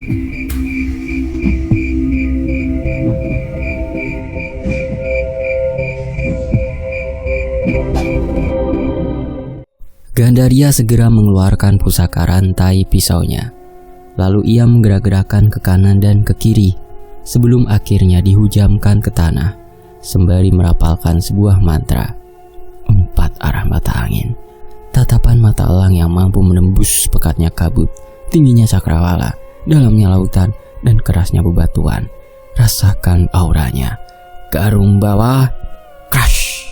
Gandaria segera mengeluarkan pusaka rantai pisaunya. Lalu ia menggerak-gerakkan ke kanan dan ke kiri sebelum akhirnya dihujamkan ke tanah sembari merapalkan sebuah mantra. 4 arah mata angin, tatapan mata elang yang mampu menembus pekatnya kabut, tingginya cakrawala, dalamnya lautan, dan kerasnya bebatuan. Rasakan auranya. Garung bawah, crash.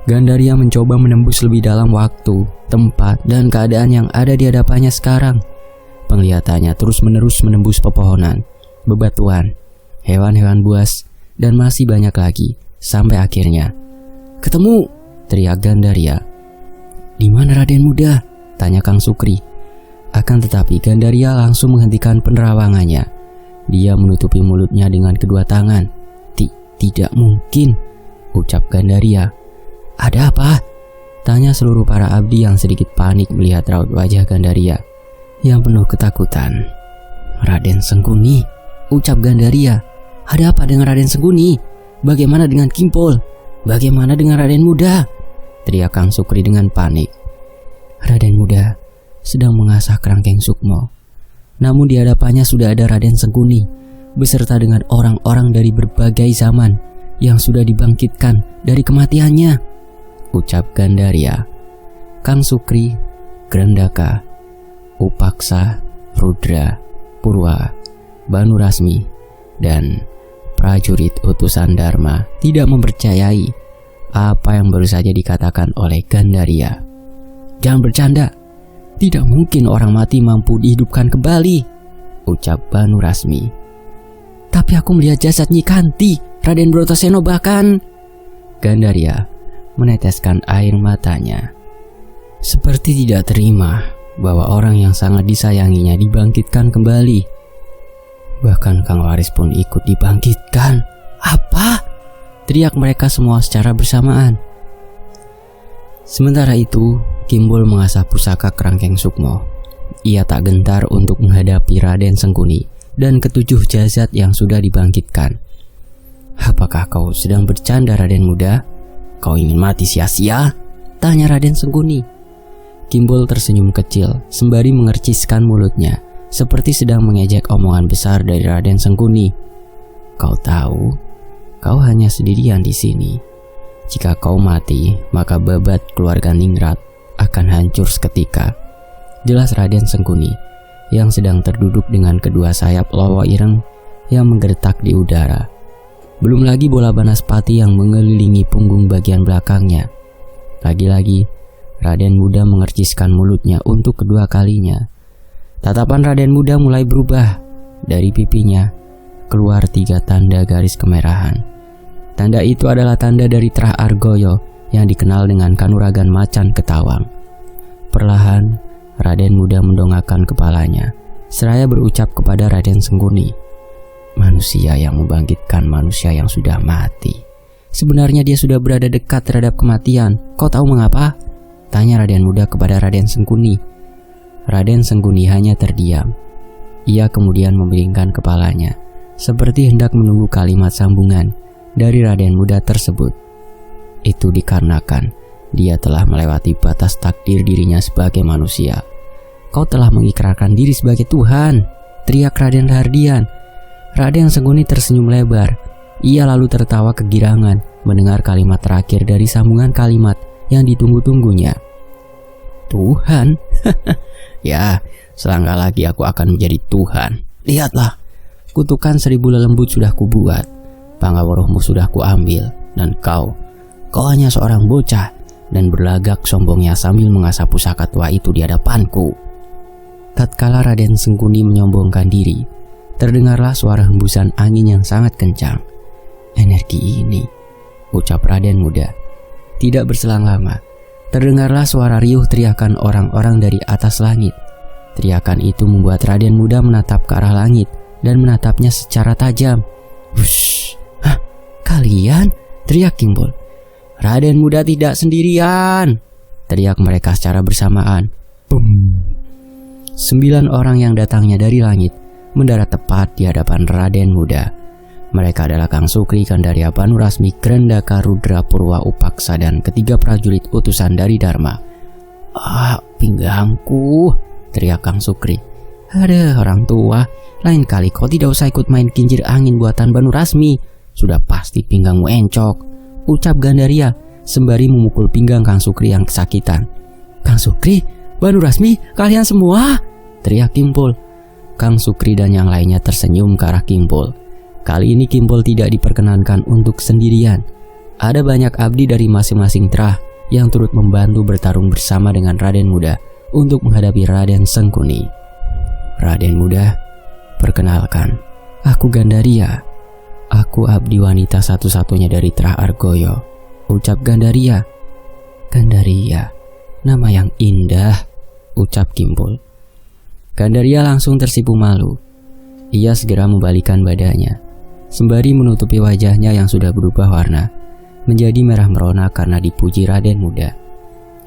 Gandaria mencoba menembus lebih dalam waktu, tempat, dan keadaan yang ada di hadapannya sekarang. Penglihatannya terus-menerus menembus pepohonan, bebatuan, hewan-hewan buas, dan masih banyak lagi. Sampai akhirnya, "Ketemu!" teriak Gandaria. "Di mana Raden Muda?" tanya Kang Sukri. Akan tetapi Gandaria langsung menghentikan penerawangannya. Dia menutupi mulutnya dengan kedua tangan. "Tidak mungkin," ucap Gandaria. "Ada apa?" tanya seluruh para abdi yang sedikit panik melihat raut wajah Gandaria yang penuh ketakutan. "Raden Sengkuni," ucap Gandaria. "Ada apa dengan Raden Sengkuni? Bagaimana dengan Kimpul? Bagaimana dengan Raden Muda?" teriak Kang Sukri dengan panik. Raden Muda sedang mengasah kerangkeng sukmo. Namun di hadapannya sudah ada Raden Sengkuni beserta dengan orang-orang dari berbagai zaman yang sudah dibangkitkan dari kematiannya, ucap Gandaria. Kang Sukri, Grandaka, Upaksa, Rudra, Purwa, Banu Rasmi, dan prajurit utusan Dharma tidak mempercayai apa yang baru saja dikatakan oleh Gandaria. "Jangan bercanda, tidak mungkin orang mati mampu dihidupkan kembali," ucap Banu Rasmi. "Tapi aku melihat jasad Nyi Kanti, Raden Brotoseno bahkan..." Gandaria meneteskan air matanya, seperti tidak terima bahwa orang yang sangat disayanginya dibangkitkan kembali. Bahkan Kang Waris pun ikut dibangkitkan. "Apa?" teriak mereka semua secara bersamaan. Sementara itu, Kimbul mengasah pusaka kerangkeng sukmo. Ia tak gentar untuk menghadapi Raden Sengkuni dan ketujuh jasad yang sudah dibangkitkan. "Apakah kau sedang bercanda, Raden Muda? Kau ingin mati sia-sia?" tanya Raden Sengkuni. Kimbul tersenyum kecil sembari mengerciskan mulutnya, seperti sedang mengejek omongan besar dari Raden Sengkuni. "Kau tahu, kau hanya sendirian di sini. Jika kau mati, maka babat keluarga Ningrat akan hancur seketika," jelas Raden Sengkuni yang sedang terduduk dengan kedua sayap Lowo Ireng yang menggertak di udara. Belum lagi bola banaspati yang mengelilingi punggung bagian belakangnya. Lagi-lagi, Raden Muda mengerciskan mulutnya untuk kedua kalinya. Tatapan Raden Muda mulai berubah. Dari pipinya keluar 3 tanda garis kemerahan. Tanda itu adalah tanda dari Trah Argoyo yang dikenal dengan Kanuragan Macan Ketawang. Perlahan, Raden Muda mendongakkan kepalanya, seraya berucap kepada Raden Sengkuni, "Manusia yang membangkitkan manusia yang sudah mati. Sebenarnya dia sudah berada dekat terhadap kematian. Kau tahu mengapa?" tanya Raden Muda kepada Raden Sengkuni. Raden Sengkuni hanya terdiam. Ia kemudian memalingkan kepalanya, seperti hendak menunggu kalimat sambungan dari Raden Muda tersebut. Itu dikarenakan dia telah melewati batas takdir dirinya sebagai manusia. "Kau telah mengikrarkan diri sebagai Tuhan," teriak Raden Rahardian. Raden Sengkuni tersenyum lebar. Ia lalu tertawa kegirangan mendengar kalimat terakhir dari sambungan kalimat yang ditunggu-tunggunya. "Tuhan? Ya, selangkah lagi aku akan menjadi Tuhan. Lihatlah, kutukan 1000 lelembut sudah kubuat, Pangaworohmu sudah kuambil, dan kau hanya seorang bocah," dan berlagak sombongnya sambil mengasah pusaka tua itu di hadapanku. Tatkala Raden Sengkuni menyombongkan diri, terdengarlah suara hembusan angin yang sangat kencang. "Energi ini," ucap Raden Muda. Tidak berselang lama, terdengarlah suara riuh teriakan orang-orang dari atas langit. Teriakan itu membuat Raden Muda menatap ke arah langit dan menatapnya secara tajam. "Wush! Hah? Kalian?" teriak Kimbul. "Raden Muda tidak sendirian!" teriak mereka secara bersamaan. Bum! 9 orang yang datangnya dari langit mendarat tepat di hadapan Raden Muda. Mereka adalah Kang Sukri, Gandaria, Banurasmi, Grandaka, Rudra, Purwa, Upaksa, dan ketiga prajurit utusan dari Dharma. "Ah, pinggangku!" teriak Kang Sukri. "Ada orang tua, lain kali kau tidak usah ikut main kincir angin buatan Banurasmi. Sudah pasti pinggangmu encok," ucap Gandaria sembari memukul pinggang Kang Sukri yang kesakitan. "Kang Sukri, Banurasmi, kalian semua!" teriak Kimpul. Kang Sukri dan yang lainnya tersenyum ke arah Kimpul. Kali ini Kimpul tidak diperkenankan untuk sendirian. Ada banyak abdi dari masing-masing trah yang turut membantu bertarung bersama dengan Raden Muda untuk menghadapi Raden Sengkuni. "Raden Muda, perkenalkan, aku Gandaria. Aku abdi wanita satu-satunya dari trah Argoyo," ucap Gandaria. "Gandaria, nama yang indah," ucap Kimpul. Gandaria langsung tersipu malu. Ia segera membalikkan badannya, sembari menutupi wajahnya yang sudah berubah warna menjadi merah merona karena dipuji Raden Muda.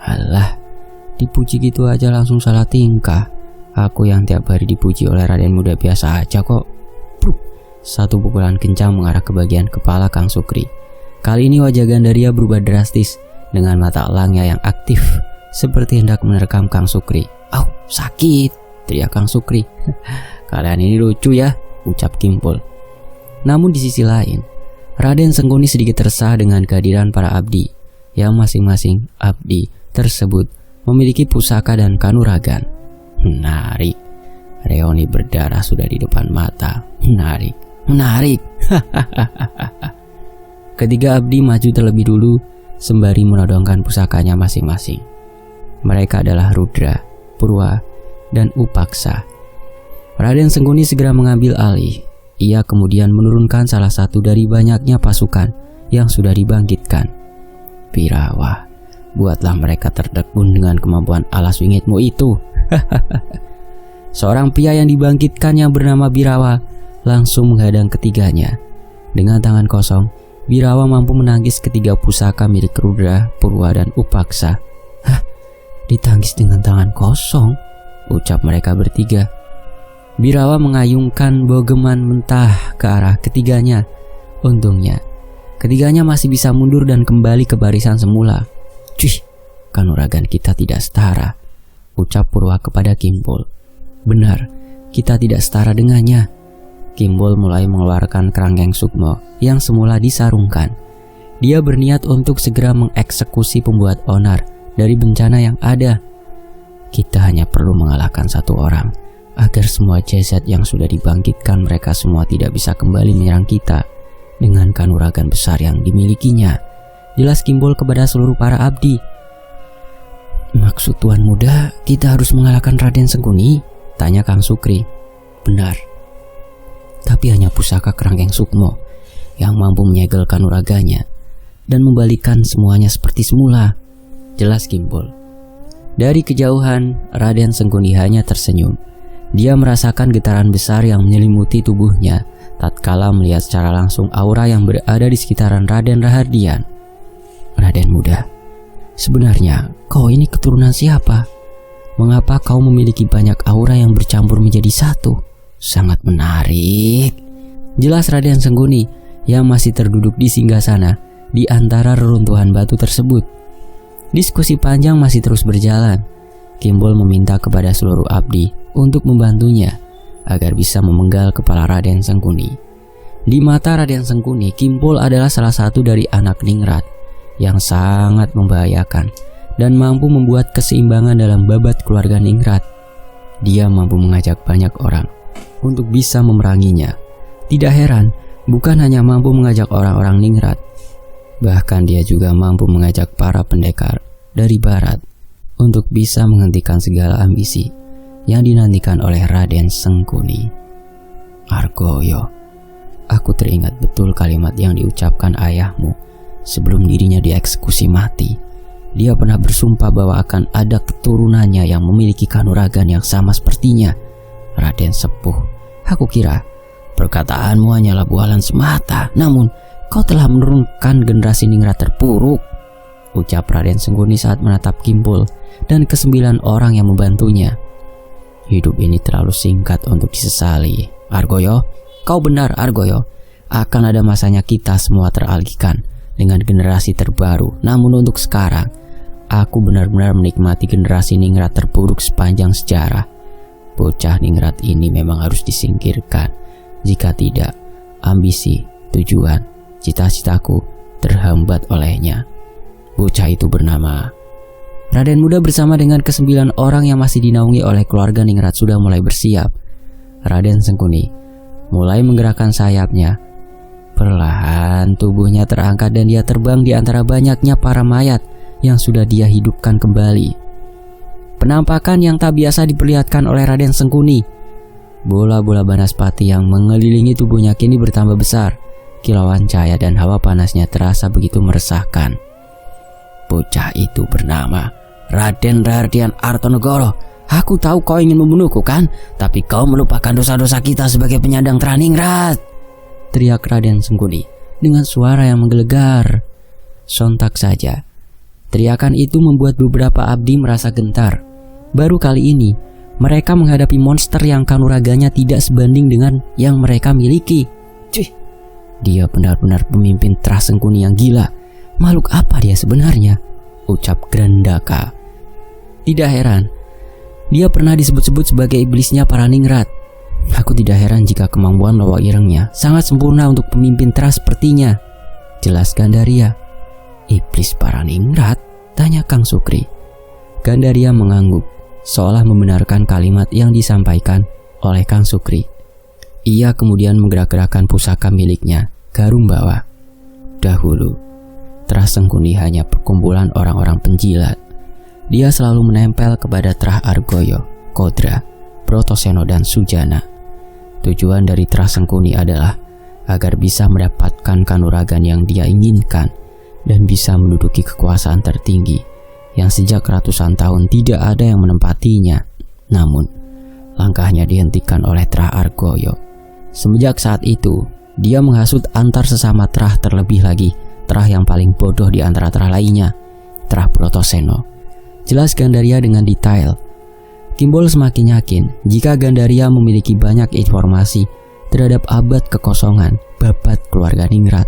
"Alah, dipuji gitu aja langsung salah tingkah. Aku yang tiap hari dipuji oleh Raden Muda biasa aja kok." Pruk. Satu pukulan kencang mengarah ke bagian kepala Kang Sukri. Kali ini wajah Gandaria berubah drastis dengan mata elangnya yang aktif seperti hendak menerkam Kang Sukri. "Au, sakit!" teriak Kang Sukri. "Kalian ini lucu ya," ucap Kimpul. Namun di sisi lain, Raden Sengkuni sedikit resah dengan kehadiran para abdi, yang masing-masing abdi tersebut memiliki pusaka dan kanuragan. Menarik. Reoni berdarah sudah di depan mata. Menarik. Ketiga abdi maju terlebih dulu sembari menodongkan pusakanya masing-masing. Mereka adalah Rudra, Purwa, dan Upaksa. Raden Sengkuni segera mengambil alih. Ia kemudian menurunkan salah satu dari banyaknya pasukan yang sudah dibangkitkan. "Birawa, buatlah mereka tertegun dengan kemampuan alas wingitmu itu." Seorang pria yang dibangkitkan yang bernama Birawa langsung menghadang ketiganya. Dengan tangan kosong, Birawa mampu menangkis ketiga pusaka milik Rudra, Purwa, dan Upaksa. "Hah? Ditangkis dengan tangan kosong?" ucap mereka bertiga. Birawa mengayungkan bogeman mentah ke arah ketiganya. Untungnya, ketiganya masih bisa mundur dan kembali ke barisan semula. "Cuy, kanuragan kita tidak setara," ucap Purwa kepada Kimpul. "Benar, kita tidak setara dengannya." Kimpul mulai mengeluarkan kerangkeng sukmo yang semula disarungkan. Dia berniat untuk segera mengeksekusi pembuat onar dari bencana yang ada. "Kita hanya perlu mengalahkan satu orang agar semua jasad yang sudah dibangkitkan mereka semua tidak bisa kembali menyerang kita dengan kanuragan besar yang dimilikinya," jelas Kimpul kepada seluruh para abdi. "Maksud Tuan Muda, kita harus mengalahkan Raden Sengkuni?" tanya Kang Sukri. "Benar. Tapi hanya pusaka kerangkeng sukmo yang mampu menyegel kanuraganya dan membalikkan semuanya seperti semula," jelas Kimpul. Dari kejauhan, Raden Sengkuni hanya tersenyum. Dia merasakan getaran besar yang menyelimuti tubuhnya tatkala melihat secara langsung aura yang berada di sekitaran Raden Rahardian. "Raden Muda, sebenarnya kau ini keturunan siapa? Mengapa kau memiliki banyak aura yang bercampur menjadi satu? Sangat menarik," jelas Raden Sengkuni yang masih terduduk di singgasana di antara reruntuhan batu tersebut. Diskusi panjang masih terus berjalan. Kimpul meminta kepada seluruh abdi untuk membantunya agar bisa memenggal kepala Raden Sengkuni. Di mata Raden Sengkuni, Kimpul adalah salah satu dari anak Ningrat yang sangat membahayakan dan mampu membuat keseimbangan dalam babat keluarga Ningrat. Dia mampu mengajak banyak orang untuk bisa memeranginya. Tidak heran, bukan hanya mampu mengajak orang-orang Ningrat, bahkan dia juga mampu mengajak para pendekar dari barat untuk bisa menghentikan segala ambisi yang dinantikan oleh Raden Sengkuni. "Argoyo, aku teringat betul kalimat yang diucapkan ayahmu sebelum dirinya dieksekusi mati. Dia pernah bersumpah bahwa akan ada keturunannya yang memiliki kanuragan yang sama sepertinya. Raden Sepuh, aku kira perkataanmu hanyalah bualan semata, namun kau telah menurunkan generasi Ningrat terpuruk," ucap Raden Sengkuni saat menatap Kimpul dan ke-9 orang yang membantunya. "Hidup ini terlalu singkat untuk disesali. Argoyo, kau benar Argoyo. Akan ada masanya kita semua teralihkan dengan generasi terbaru. Namun untuk sekarang, aku benar-benar menikmati generasi ningrat terburuk sepanjang sejarah. Bocah ningrat ini memang harus disingkirkan. Jika tidak, ambisi, tujuan, cita-citaku terhambat olehnya. Bocah itu bernama Raden Muda bersama dengan ke-9 orang yang masih dinaungi oleh keluarga ningrat sudah mulai bersiap. Raden Sengkuni mulai menggerakkan sayapnya. Perlahan tubuhnya terangkat dan dia terbang di antara banyaknya para mayat yang sudah dia hidupkan kembali. Penampakan yang tak biasa diperlihatkan oleh Raden Sengkuni. Bola-bola banaspati yang mengelilingi tubuhnya kini bertambah besar. Kilauan cahaya dan hawa panasnya terasa begitu meresahkan. Bocah itu bernama Raden Rahardian Artonegoro. Aku tahu kau ingin membunuhku kan? Tapi kau melupakan dosa-dosa kita sebagai penyandang Traningrat, teriak Raden Sengkuni dengan suara yang menggelegar. Sontak saja, teriakan itu membuat beberapa abdi merasa gentar. Baru kali ini mereka menghadapi monster yang kanuraganya tidak sebanding dengan yang mereka miliki. Cih, dia benar-benar pemimpin Trah Sengkuni yang gila. Makhluk apa dia sebenarnya? Ucap Grandaka. Tidak heran, dia pernah disebut-sebut sebagai iblisnya para ningrat. Aku tidak heran jika kemampuan lawa irengnya sangat sempurna untuk pemimpin Trah sepertinya. Jelas Gandaria. Iblis para ningrat? Tanya Kang Sukri. Gandaria mengangguk, seolah membenarkan kalimat yang disampaikan oleh Kang Sukri. Ia kemudian menggerak-gerakkan pusaka miliknya, Garung Bawah. Dahulu, Trah Sengkuni hanya perkumpulan orang-orang penjilat. Dia selalu menempel kepada Trah Argoyo, Kodra, Brotoseno dan Sujana. Tujuan dari Trah Sengkuni adalah agar bisa mendapatkan kanuragan yang dia inginkan dan bisa menduduki kekuasaan tertinggi yang sejak ratusan tahun tidak ada yang menempatinya. Namun, langkahnya dihentikan oleh Trah Argoyo. Semenjak saat itu, dia menghasut antar sesama Trah, terlebih lagi Trah yang paling bodoh di antara Trah lainnya, Trah Brotoseno. Jelas Gandaria dengan detail. Kimbol semakin yakin jika Gandaria memiliki banyak informasi terhadap abad kekosongan babat keluarga ningrat.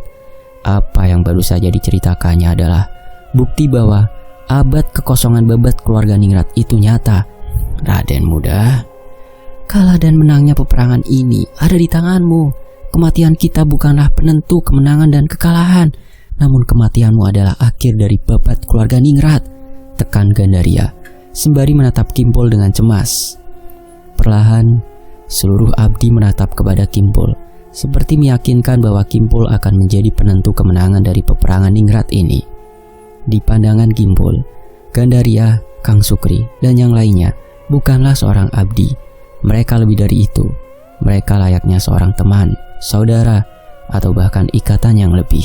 Apa yang baru saja diceritakannya adalah bukti bahwa abad kekosongan babat keluarga ningrat itu nyata. Raden Muda, kalah dan menangnya peperangan ini ada di tanganmu. Kematian kita bukanlah penentu kemenangan dan kekalahan, namun kematianmu adalah akhir dari babat keluarga ningrat, tekan Gandaria sembari menatap Kimpol dengan cemas. Perlahan, seluruh abdi menatap kepada Kimpol, seperti meyakinkan bahwa Kimpol akan menjadi penentu kemenangan dari peperangan ningrat ini. Di pandangan Kimpol, Gandaria, Kang Sukri, dan yang lainnya bukanlah seorang abdi. Mereka lebih dari itu. Mereka layaknya seorang teman, saudara, atau bahkan ikatan yang lebih.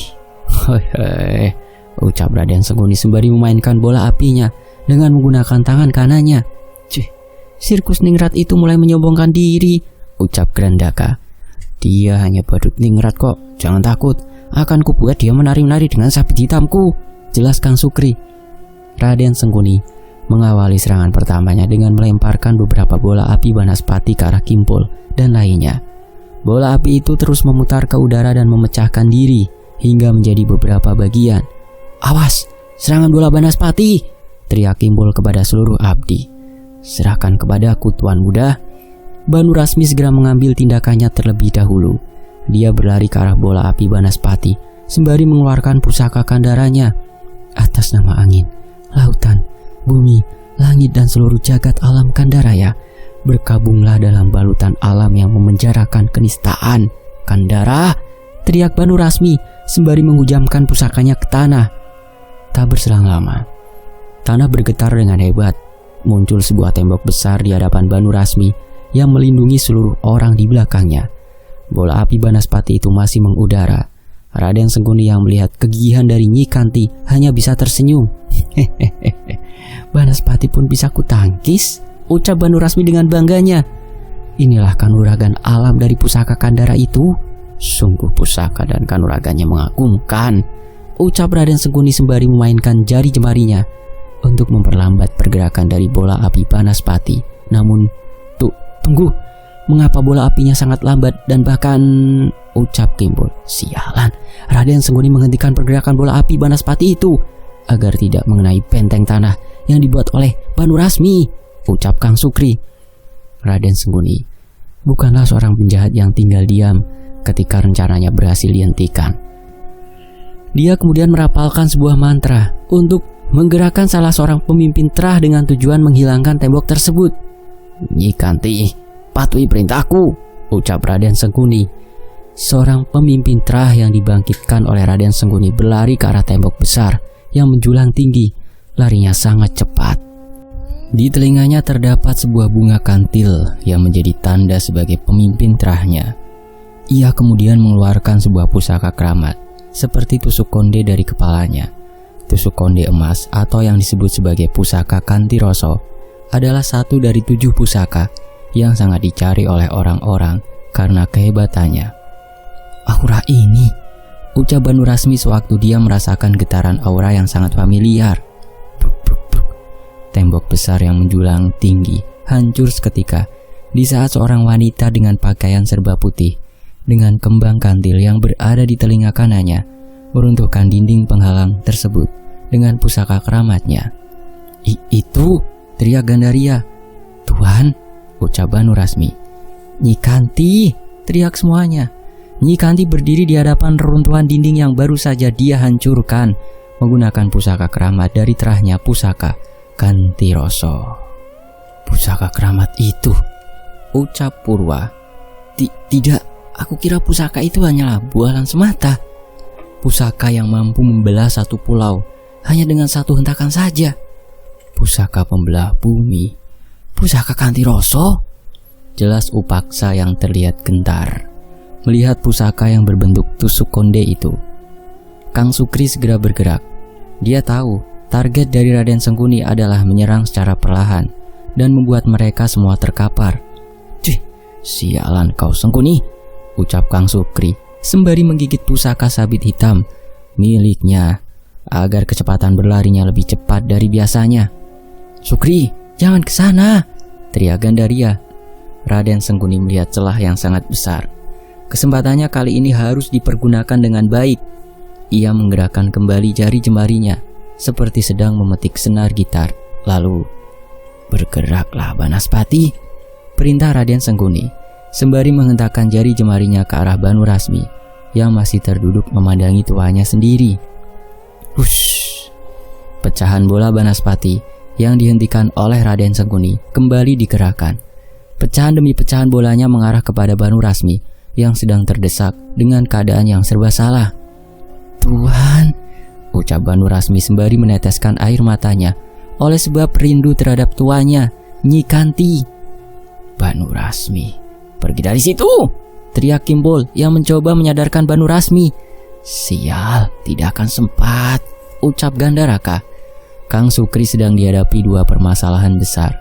Hei, ucap Raden Sengkuni sembari memainkan bola apinya dengan menggunakan tangan kanannya. Cih, sirkus ningrat itu mulai menyombongkan diri, ucap Grandaka. Dia hanya badut ningrat kok, jangan takut. Akan kubuat dia menari-nari dengan sabit hitamku, jelas Kang Sukri. Raden Sengkuni mengawali serangan pertamanya dengan melemparkan beberapa bola api banaspati ke arah Kimpol dan lainnya. Bola api itu terus memutar ke udara dan memecahkan diri hingga menjadi beberapa bagian. Awas, serangan bola banaspati, teriak Kimpol kepada seluruh abdi. Serahkan kepadaku Tuan Muda. Banu Rasmi segera mengambil tindakannya terlebih dahulu. Dia berlari ke arah bola api banaspati sembari mengeluarkan pusaka kandaranya. Atas nama angin, lautan, bumi, langit dan seluruh jagat alam Kandaraya, berkabunglah dalam balutan alam yang memenjarakan kenistaan. Kandara, teriak Banu Rasmi sembari menghujamkan pusakanya ke tanah. Tak berselang lama, tanah bergetar dengan hebat. Muncul sebuah tembok besar di hadapan Banu Rasmi yang melindungi seluruh orang di belakangnya. Bola api banaspati itu masih mengudara. Raden Sengkuni yang melihat kegigihan dari Nyi Kanti hanya bisa tersenyum. Banaspati pun bisa kutangkis, ucap Banu Rasmi dengan bangganya. Inilah kanuragan alam dari pusaka Kandara itu. Sungguh pusaka dan kanuraganya mengagumkan, ucap Raden Sengkuni sembari memainkan jari jemarinya untuk memperlambat pergerakan dari bola api banaspati. Namun, tunggu. Mengapa bola apinya sangat lambat dan bahkan... Ucap Kimbul. Sialan, Raden Sengguni menghentikan pergerakan bola api Banaspati itu agar tidak mengenai benteng tanah yang dibuat oleh Banu Rasmi. Ucap Kang Sukri. Raden Sengguni bukanlah seorang penjahat yang tinggal diam ketika rencananya berhasil dihentikan. Dia kemudian merapalkan sebuah mantra untuk menggerakkan salah seorang pemimpin terah dengan tujuan menghilangkan tembok tersebut. Nyi Kanti, patuhi perintahku, ucap Raden Sengguni. Seorang pemimpin terah yang dibangkitkan oleh Raden Sengguni berlari ke arah tembok besar yang menjulang tinggi. Larinya sangat cepat. Di telinganya terdapat sebuah bunga kantil yang menjadi tanda sebagai pemimpin terahnya. Ia kemudian mengeluarkan sebuah pusaka keramat seperti tusuk konde dari kepalanya. Tusuk konde emas atau yang disebut sebagai pusaka Kantiroso adalah satu dari 7 pusaka yang sangat dicari oleh orang-orang karena kehebatannya. Aura ini, ucap Banu Rasmi sewaktu dia merasakan getaran aura yang sangat familiar. Bruk, bruk, bruk. Tembok besar yang menjulang tinggi hancur seketika di saat seorang wanita dengan pakaian serba putih dengan kembang kantil yang berada di telinga kanannya meruntuhkan dinding penghalang tersebut dengan pusaka keramatnya. Itu, teriak Gandaria. Tuhan, ucap Banu Rasmi. Nyi Kanti, teriak semuanya. Nyi Kanti berdiri di hadapan reruntuhan dinding yang baru saja dia hancurkan menggunakan pusaka keramat dari terahnya pusaka Kantiroso. Pusaka keramat itu, ucap Purwa. Tidak, aku kira pusaka itu hanyalah bualan semata. Pusaka yang mampu membelah satu pulau hanya dengan satu hentakan saja. Pusaka pembelah bumi. Pusaka Kantiroso? Jelas Upaksa yang terlihat gentar melihat pusaka yang berbentuk tusuk konde itu. Kang Sukri segera bergerak. Dia tahu target dari Raden Sengguni adalah menyerang secara perlahan dan membuat mereka semua terkapar. Cih, sialan kau Sengguni, ucap Kang Sukri sembari menggigit pusaka sabit hitam miliknya agar kecepatan berlarinya lebih cepat dari biasanya. Sukri, jangan ke sana, teriak Gandaria. Raden Sengguni melihat celah yang sangat besar. Kesempatannya kali ini harus dipergunakan dengan baik. Ia menggerakkan kembali jari jemarinya seperti sedang memetik senar gitar. Lalu, bergeraklah Banaspati, perintah Raden Sengguni sembari menghentakkan jari jemarinya ke arah Banu Rasmi yang masih terduduk memandangi tuannya sendiri. Hush! Pecahan bola Banaspati yang dihentikan oleh Raden Sengguni kembali digerakkan. Pecahan demi pecahan bolanya mengarah kepada Banu Rasmi yang sedang terdesak dengan keadaan yang serba salah. Tuhan, ucap Banu Rasmi sembari meneteskan air matanya oleh sebab rindu terhadap tuannya, Nyi Kanti. Banu Rasmi, pergi dari situ, teriak Kimbul yang mencoba menyadarkan Banu Rasmi. Sial, tidak akan sempat, ucap Gandaraka. Kang Sukri sedang dihadapi 2 permasalahan besar.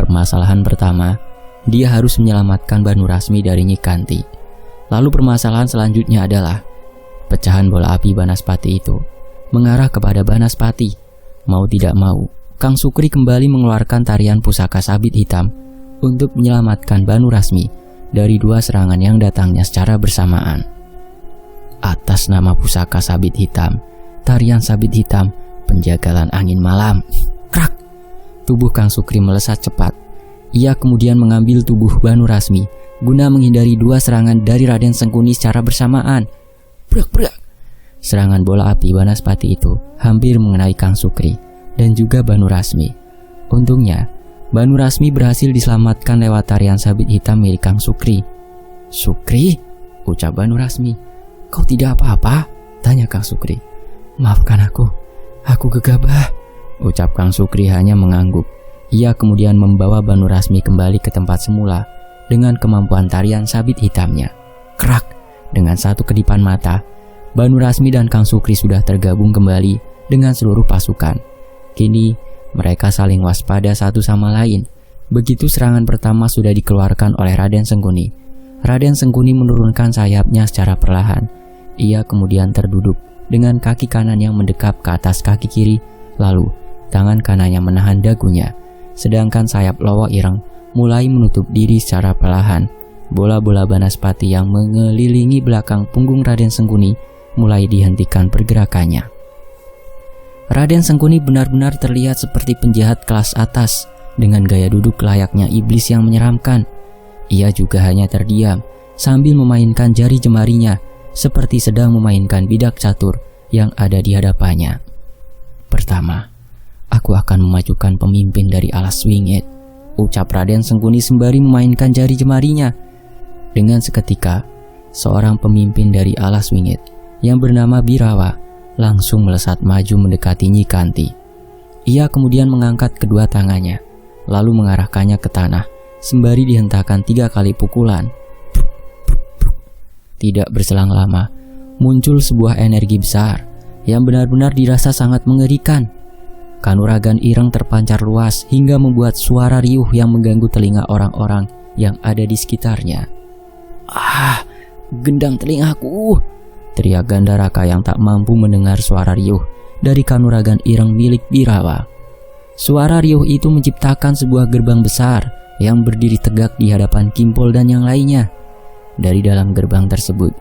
Permasalahan pertama, dia harus menyelamatkan Banu Rasmi dari Nyi Kanti. Lalu permasalahan selanjutnya adalah pecahan bola api Banaspati itu mengarah kepada Banaspati. Mau tidak mau, Kang Sukri kembali mengeluarkan tarian pusaka sabit hitam untuk menyelamatkan Banu Rasmi dari 2 serangan yang datangnya secara bersamaan. Atas nama pusaka sabit hitam, tarian sabit hitam, penjagalan angin malam. Krak! Tubuh Kang Sukri melesat cepat. Ia kemudian mengambil tubuh Banu Rasmi guna menghindari 2 serangan dari Raden Sengguni secara bersamaan. Brak-brak! Serangan bola api Banaspati itu hampir mengenai Kang Sukri dan juga Banu Rasmi. Untungnya, Banu Rasmi berhasil diselamatkan lewat tarian sabit hitam milik Kang Sukri. Sukri? Ucap Banu Rasmi. Kau tidak apa-apa? Tanya Kang Sukri. Maafkan aku gegabah, ucap Kang Sukri hanya mengangguk. Ia kemudian membawa Banu Rasmi kembali ke tempat semula dengan kemampuan tarian sabit hitamnya. Krak! Dengan satu kedipan mata, Banu Rasmi dan Kang Sukri sudah tergabung kembali dengan seluruh pasukan. Kini, mereka saling waspada satu sama lain. Begitu serangan pertama sudah dikeluarkan oleh Raden Sengguni, Raden Sengguni menurunkan sayapnya secara perlahan. Ia kemudian terduduk dengan kaki kanan yang mendekap ke atas kaki kiri, lalu tangan kanannya menahan dagunya, sedangkan sayap Lowo Ireng mulai menutup diri secara perlahan. Bola-bola banaspati yang mengelilingi belakang punggung Raden Sengkuni mulai dihentikan pergerakannya. Raden Sengkuni benar-benar terlihat seperti penjahat kelas atas dengan gaya duduk layaknya iblis yang menyeramkan. Ia juga hanya terdiam sambil memainkan jari jemarinya seperti sedang memainkan bidak catur yang ada di hadapannya. Pertama, aku akan memajukan pemimpin dari alas wingit, ucap Raden Sengkuni sembari memainkan jari jemarinya. Dengan seketika, seorang pemimpin dari alas wingit yang bernama Birawa langsung melesat maju mendekati Nyi Kanti. Ia kemudian mengangkat kedua tangannya, lalu mengarahkannya ke tanah, sembari dihentakkan 3 kali pukulan. Tidak berselang lama, muncul sebuah energi besar yang benar-benar dirasa sangat mengerikan. Kanuragan Ireng terpancar luas hingga membuat suara riuh yang mengganggu telinga orang-orang yang ada di sekitarnya. "Ah, gendang telingaku!" teriak Gandaraka yang tak mampu mendengar suara riuh dari kanuragan Ireng milik Birawa. Suara riuh itu menciptakan sebuah gerbang besar yang berdiri tegak di hadapan Kimpol dan yang lainnya. Dari dalam gerbang tersebut,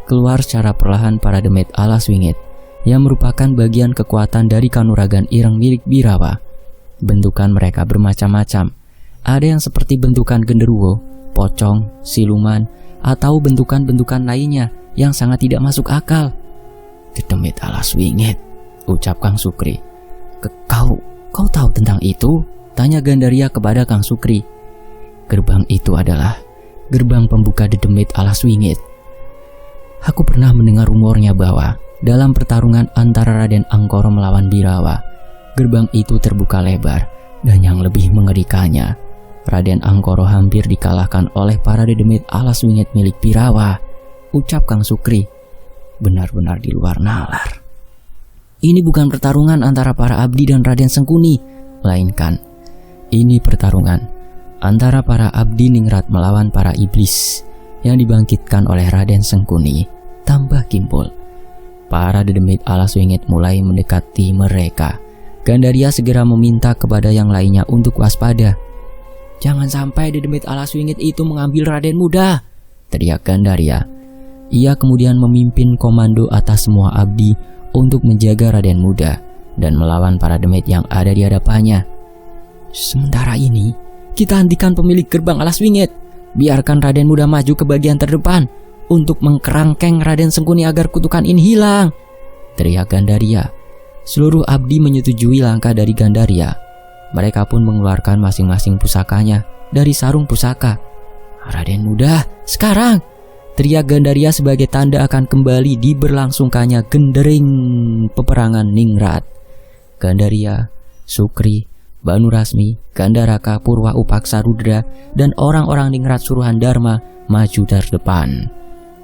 keluar secara perlahan para demit alas wingit yang merupakan bagian kekuatan dari kanuragan Ireng milik Birawa. Bentukan mereka bermacam-macam. Ada yang seperti bentukan genderuwo, pocong, siluman, atau bentukan-bentukan lainnya yang sangat tidak masuk akal. "Dedemit alas wingit," ucap Kang Sukri. Kau tahu tentang itu?" tanya Gandaria kepada Kang Sukri. "Gerbang itu adalah gerbang pembuka dedemit alas wingit. Aku pernah mendengar rumornya bahwa dalam pertarungan antara Raden Angkoro melawan Birawa, gerbang itu terbuka lebar, dan yang lebih mengerikannya, Raden Angkoro hampir dikalahkan oleh para dedemit alas wingit milik Birawa," ucap Kang Sukri. Benar-benar di luar nalar. Ini bukan pertarungan antara para abdi dan Raden Sengkuni, melainkan ini pertarungan antara para abdi ningrat melawan para iblis yang dibangkitkan oleh Raden Sengkuni, tambah Kimpul. Para dedemit alas wingit mulai mendekati mereka. Gandaria segera meminta kepada yang lainnya untuk waspada. "Jangan sampai dedemit alas wingit itu mengambil Raden Muda," teriak Gandaria. Ia kemudian memimpin komando atas semua abdi untuk menjaga Raden Muda dan melawan para demit yang ada di hadapannya. "Sementara ini, kita hentikan pemilik gerbang alas wingit. Biarkan Raden Muda maju ke bagian terdepan untuk mengkerangkeng Raden Sengkuni agar kutukan ini hilang," teriak Gandaria. Seluruh abdi menyetujui langkah dari Gandaria. Mereka pun mengeluarkan masing-masing pusakanya dari sarung pusaka. "Raden Muda, sekarang!" teriak Gandaria sebagai tanda akan kembali diberlangsungkannya gendering peperangan ningrat. Gandaria, Sukri, Banu Rasmi, Gandaraka, Purwa Upaksa Rudra, dan orang-orang ningrat suruhan Dharma maju terdepan.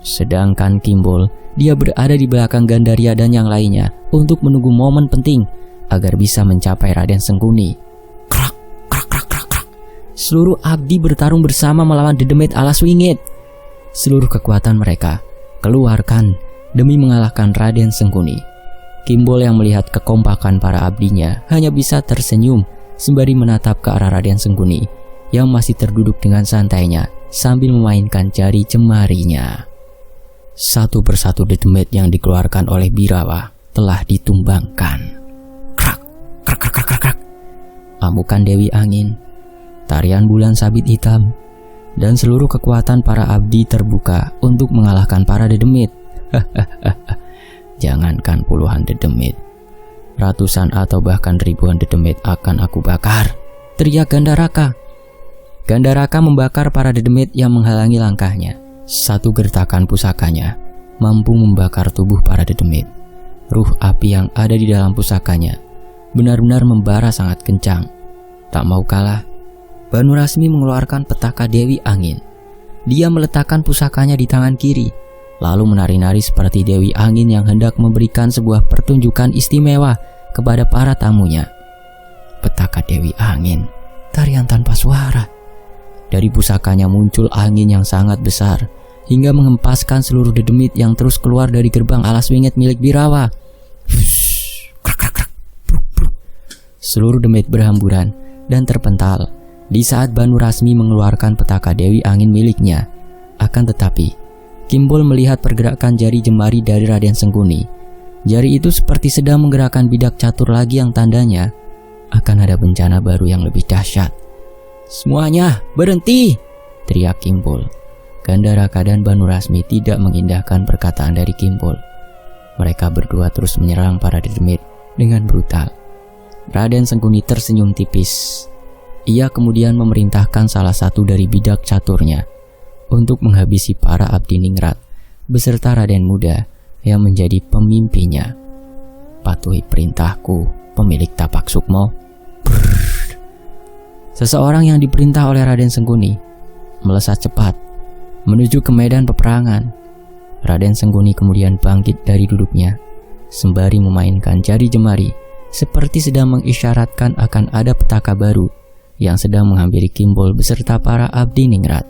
Sedangkan Kimbol, dia berada di belakang Gandaria dan yang lainnya untuk menunggu momen penting agar bisa mencapai Raden Sengkuni. Krak, krak, krak, krak, krak. Seluruh abdi bertarung bersama melawan dedemit alas wingit. Seluruh kekuatan mereka keluarkan demi mengalahkan Raden Sengkuni. Kimbol yang melihat kekompakan para abdinya hanya bisa tersenyum sembari menatap ke arah Raden Sengkuni yang masih terduduk dengan santainya sambil memainkan jari jemarinya. Satu persatu dedemit yang dikeluarkan oleh Birawa telah ditumbangkan. Krak, krak, krak, krak, krak, krak. Amukan Dewi Angin, tarian bulan sabit hitam, dan seluruh kekuatan para abdi terbuka untuk mengalahkan para dedemit. Jangankan puluhan dedemit, ratusan atau bahkan ribuan dedemit akan aku bakar, teriak Gandaraka. Gandaraka membakar para dedemit yang menghalangi langkahnya. Satu gertakan pusakanya mampu membakar tubuh para dedemit. Ruh api yang ada di dalam pusakanya benar-benar membara sangat kencang. Tak mau kalah, Banu Rasmi mengeluarkan petaka Dewi Angin. Dia meletakkan pusakanya di tangan kiri, lalu menari-nari seperti Dewi Angin yang hendak memberikan sebuah pertunjukan istimewa kepada para tamunya. Petaka Dewi Angin, tarian tanpa suara. Dari pusakanya muncul angin yang sangat besar hingga mengempaskan seluruh dedemit yang terus keluar dari gerbang alas wingit milik Birawa. Krak, krak, krak. Seluruh demit berhamburan dan terpental di saat Banu Rasmi mengeluarkan petaka Dewi Angin miliknya. Akan tetapi, Kimbul melihat pergerakan jari jemari dari Raden Sengkuni. Jari itu seperti sedang menggerakkan bidak catur lagi yang tandanya akan ada bencana baru yang lebih dahsyat. "Semuanya berhenti!" teriak Kimbul. Gandharaka dan Banu Rasmi tidak mengindahkan perkataan dari Kimbul. Mereka berdua terus menyerang para dedemit dengan brutal. Raden Sengkuni tersenyum tipis. Ia kemudian memerintahkan salah satu dari bidak caturnya untuk menghabisi para abdi ningrat beserta Raden Muda yang menjadi pemimpinnya. "Patuhi perintahku, pemilik tapak sukmo." Brrr. Seseorang yang diperintah oleh Raden Sengkuni melesat cepat menuju ke medan peperangan. Raden Sengkuni kemudian bangkit dari duduknya sembari memainkan jari jemari seperti sedang mengisyaratkan akan ada petaka baru yang sedang menghampiri Kimbul beserta para abdi ningrat.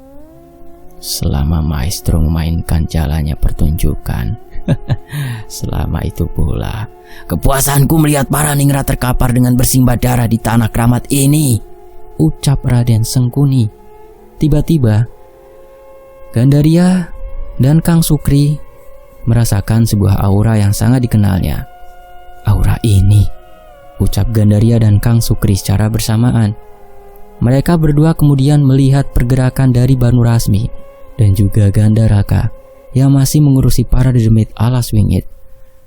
Selama maestro memainkan jalannya pertunjukan, selama itu pula kepuasanku melihat para ningrat terkapar dengan bersimbah darah di tanah keramat ini, ucap Raden Sengkuni. Tiba-tiba Gandaria dan Kang Sukri merasakan sebuah aura yang sangat dikenalnya. "Aura ini," ucap Gandaria dan Kang Sukri secara bersamaan. Mereka berdua kemudian melihat pergerakan dari Banu Rasmi dan juga Gandharaka yang masih mengurusi para dedemit alas wingit.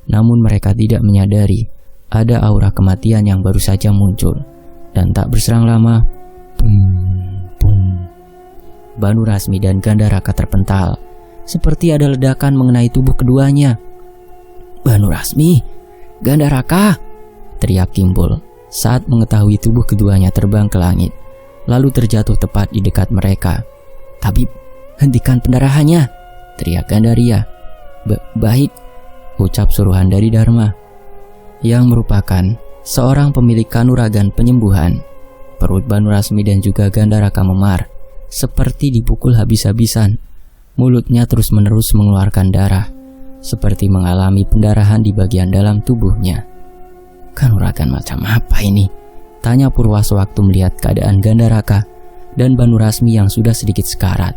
Namun mereka tidak menyadari ada aura kematian yang baru saja muncul. Dan tak berserang lama, bum, bum, Banu Rasmi dan Gandharaka terpental seperti ada ledakan mengenai tubuh keduanya. "Banu Rasmi, Gandharaka!" teriak Kimbul saat mengetahui tubuh keduanya terbang ke langit lalu terjatuh tepat di dekat mereka. "Tabib, hentikan pendarahannya!" teriak Gandaria. Baik, ucap suruhan dari Dharma, yang merupakan seorang pemilik kanuragan penyembuhan. Perut Banu Rasmi dan juga Gandharaka memar, seperti dipukul habis-habisan. Mulutnya terus-menerus mengeluarkan darah, seperti mengalami pendarahan di bagian dalam tubuhnya. "Kanuragan macam apa ini?" tanya Purwa sewaktu melihat keadaan Gandharaka dan Banu Rasmi yang sudah sedikit sekarat.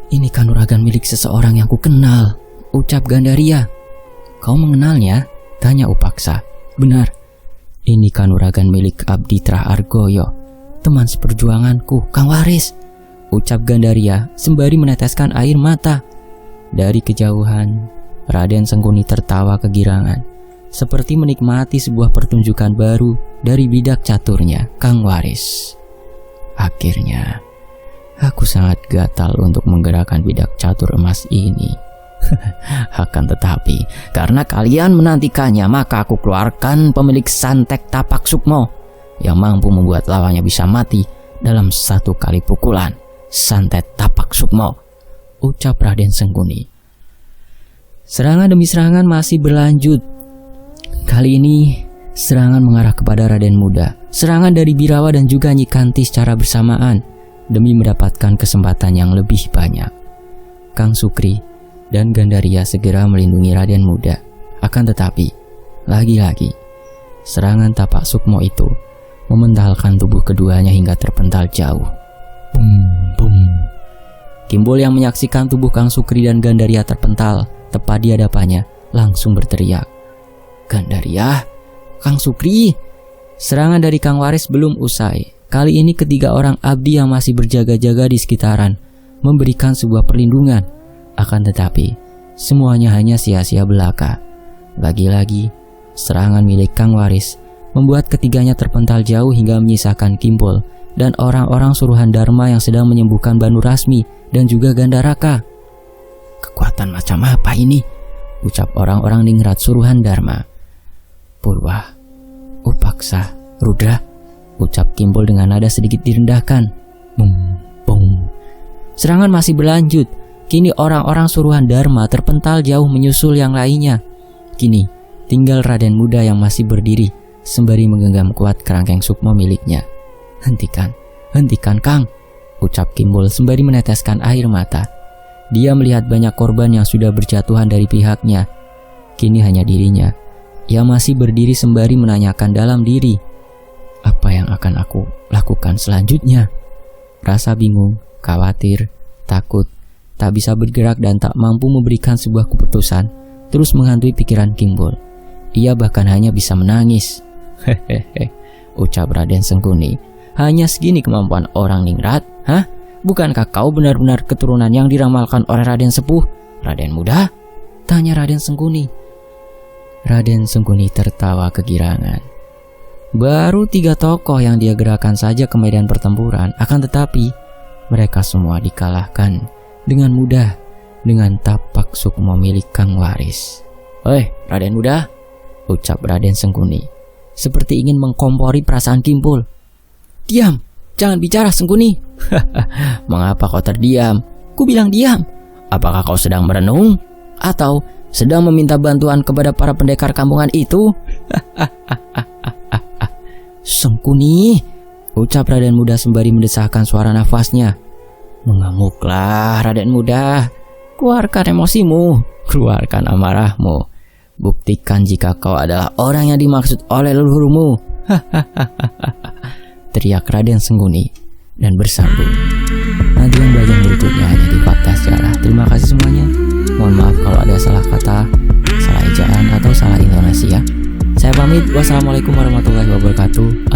Ini kanuragan milik seseorang yang kukenal," ucap Gandaria. "Kau mengenalnya?" tanya Upaksa. "Benar, ini kanuragan milik Abdi Trah Argoyo, teman seperjuanganku, Kang Waris," ucap Gandaria sembari meneteskan air mata. Dari kejauhan, Raden Sengkuni tertawa kegirangan, seperti menikmati sebuah pertunjukan baru dari bidak caturnya, Kang Waris. "Akhirnya, aku sangat gatal untuk menggerakkan bidak catur emas ini. Akan tetapi, karena kalian menantikannya, maka aku keluarkan pemilik santek tapak sukmo yang mampu membuat lawannya bisa mati dalam satu kali pukulan. Santet tapak sukmo," ucap Raden Sengkuni. Serangan demi serangan masih berlanjut. Kali ini serangan mengarah kepada Raden Muda. Serangan dari Birawa dan juga Nyikanti secara bersamaan demi mendapatkan kesempatan yang lebih banyak. Kang Sukri dan Gandaria segera melindungi Raden Muda. Akan tetapi, lagi-lagi serangan tapak sukmo itu mementalkan tubuh keduanya hingga terpental jauh. Bum, bum. Kimbul yang menyaksikan tubuh Kang Sukri dan Gandaria terpental tepat di hadapannya langsung berteriak, "Gandaria, Kang Sukri!" Serangan dari Kang Waris belum usai. Kali ini ketiga orang abdi yang masih berjaga-jaga di sekitaran memberikan sebuah perlindungan. Akan tetapi, semuanya hanya sia-sia belaka. Lagi-lagi, serangan milik Kang Waris membuat ketiganya terpental jauh hingga menyisakan Kimbul dan orang-orang suruhan Dharma yang sedang menyembuhkan Banu Rasmi dan juga Gandharaka. "Kekuatan macam apa ini?" ucap orang-orang ningrat suruhan Dharma. "Purwa, Upaksa, Rudra," ucap Kimbul dengan nada sedikit direndahkan. Bum, bum. Serangan masih berlanjut. Kini orang-orang suruhan Dharma terpental jauh menyusul yang lainnya. Kini tinggal Raden Muda yang masih berdiri sembari menggenggam kuat kerangkeng sukmo miliknya. Hentikan Kang," ucap Kimbul sembari meneteskan air mata. Dia melihat banyak korban yang sudah berjatuhan dari pihaknya. Kini hanya dirinya yang masih berdiri sembari menanyakan dalam diri, Apa yang akan aku lakukan selanjutnya? Rasa bingung, khawatir, takut, tak bisa bergerak dan tak mampu memberikan sebuah keputusan terus menghantui pikiran Kimbul. Ia bahkan hanya bisa menangis. Hehehe, ucap Raden Sengkuni. Hanya segini kemampuan orang ningrat? Hah? Bukankah kau benar-benar keturunan yang diramalkan oleh Raden Sepuh? Raden Muda? Tanya Raden Sengkuni. Raden Sengkuni tertawa kegirangan. Baru 3 tokoh yang dia gerakkan saja ke medan pertempuran, akan tetapi mereka semua dikalahkan dengan mudah dengan tapak sukma milik Kang Waris. "Hei, Raden Muda," ucap Raden Sengkuni, seperti ingin mengkompori perasaan Kimpul. "Diam, jangan bicara Sengkuni." "Mengapa kau terdiam? Ku bilang diam. Apakah kau sedang merenung? Atau sedang meminta bantuan kepada para pendekar kampungan itu?" "Sengkuni," ucap Raden Muda sembari mendesahkan suara nafasnya. "Mengamuklah Raden Muda. Keluarkan emosimu, keluarkan amarahmu. Buktikan jika kau adalah orang yang dimaksud oleh leluhurmu." Teriak Raden Sengkuni dan bersambung. Nantikan bagian berikutnya hanya di Fakta Sejarah. Terima kasih semuanya. Mohon maaf kalau ada salah kata, salah ejaan atau salah intonasi ya. Saya pamit. Wassalamualaikum warahmatullahi wabarakatuh.